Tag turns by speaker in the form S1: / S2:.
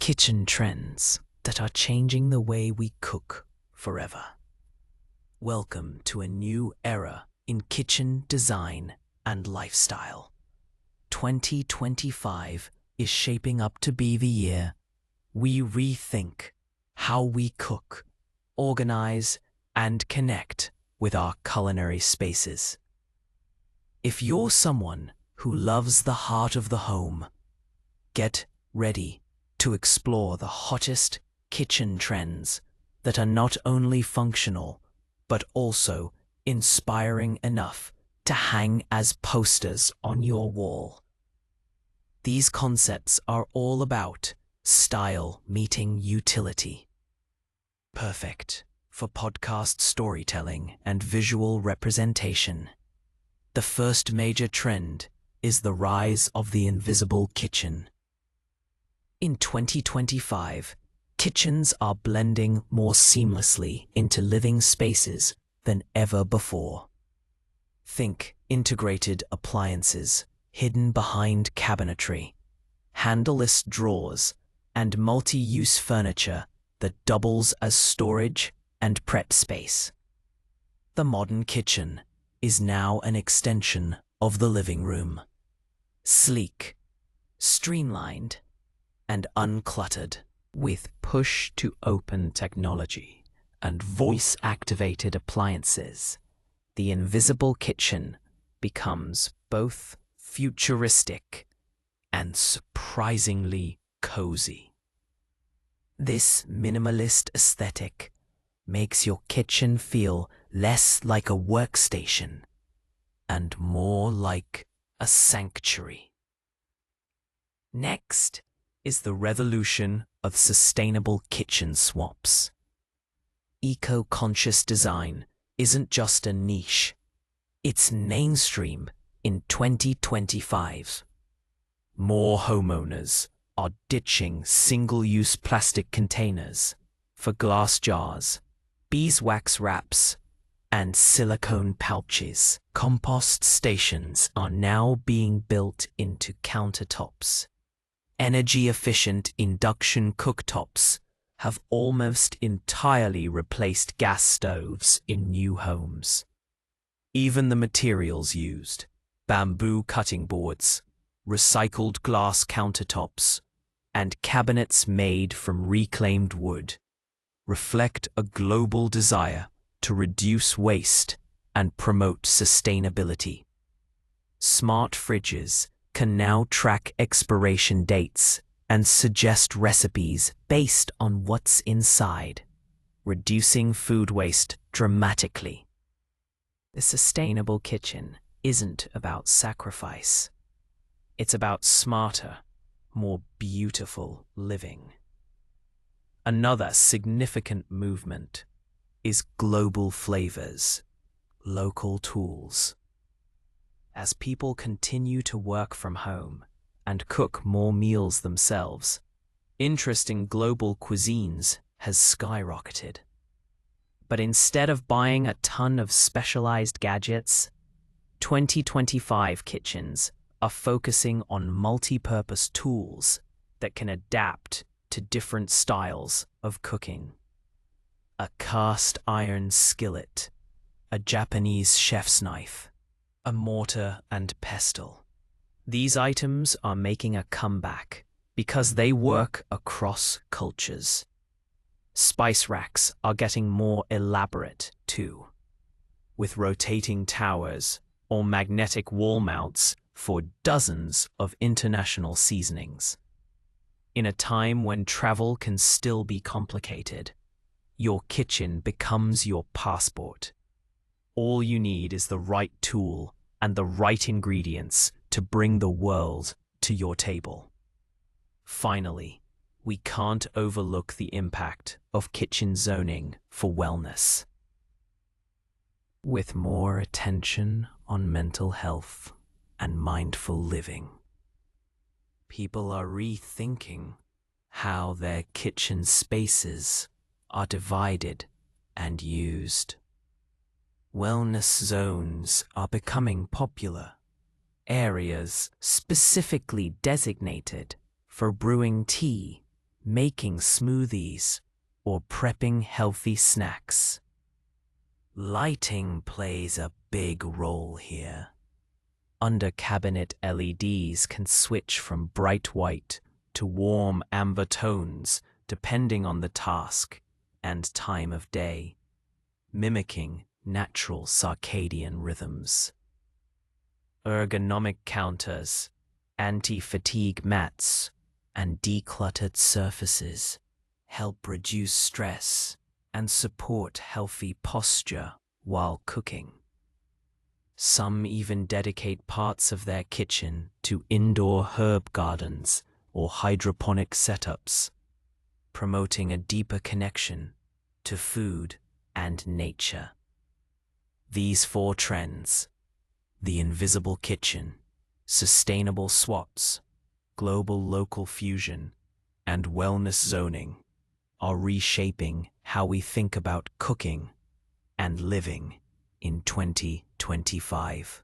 S1: kitchen trends that are changing the way we cook forever. Welcome to a new era in kitchen design and lifestyle. 2025 is shaping up to be the year we rethink how we cook, organize, and connect with our culinary spaces. If you're someone who loves the heart of the home, get ready to explore the hottest kitchen trends that are not only functional, but also inspiring enough to hang as posters on your wall. These concepts are all about style meeting utility. Perfect for podcast storytelling and visual representation. The first major trend is the rise of the invisible kitchen. In 2025, kitchens are blending more seamlessly into living spaces than ever before. Think integrated appliances hidden behind cabinetry, handleless drawers, and multi-use furniture that doubles as storage and prep space. The modern kitchen is now an extension of the living room. Sleek, streamlined, and uncluttered, with push-to-open technology and voice-activated appliances, the invisible kitchen becomes both futuristic and surprisingly cozy. This minimalist aesthetic makes your kitchen feel less like a workstation and more like a sanctuary. Next is the revolution of sustainable kitchen swaps. Eco-conscious design isn't just a niche, it's mainstream in 2025. More homeowners are ditching single-use plastic containers for glass jars, beeswax wraps, and silicone pouches. Compost stations are now being built into countertops. Energy-efficient induction cooktops have almost entirely replaced gas stoves in new homes. Even the materials used, bamboo cutting boards, recycled glass countertops, and cabinets made from reclaimed wood, reflect a global desire to reduce waste and promote sustainability. Smart fridges can now track expiration dates and suggest recipes based on what's inside, reducing food waste dramatically. The sustainable kitchen isn't about sacrifice. It's about smarter, more beautiful living. Another significant movement is global flavors, local tools. As people continue to work from home and cook more meals themselves, interest in global cuisines has skyrocketed. But instead of buying a ton of specialized gadgets, 2025 kitchens are focusing on multi-purpose tools that can adapt to different styles of cooking. A cast iron skillet, a Japanese chef's knife, a mortar and pestle. These items are making a comeback because they work across cultures. Spice racks are getting more elaborate too, with rotating towers or magnetic wall mounts for dozens of international seasonings. In a time when travel can still be complicated, your kitchen becomes your passport. All you need is the right tool and the right ingredients to bring the world to your table. Finally, we can't overlook the impact of kitchen zoning for wellness. With more attention on mental health and mindful living, people are rethinking how their kitchen spaces are divided and used. Wellness zones are becoming popular, areas specifically designated for brewing tea, making smoothies, or prepping healthy snacks. Lighting plays a big role here. Under-cabinet LEDs can switch from bright white to warm amber tones depending on the task and time of day, mimicking natural circadian rhythms. Ergonomic counters, anti-fatigue mats, and decluttered surfaces help reduce stress and support healthy posture while cooking. Some even dedicate parts of their kitchen to indoor herb gardens or hydroponic setups, promoting a deeper connection to food and nature. These 4 trends, the invisible kitchen, sustainable swaps, global-local fusion, and wellness zoning, are reshaping how we think about cooking and living in 2025.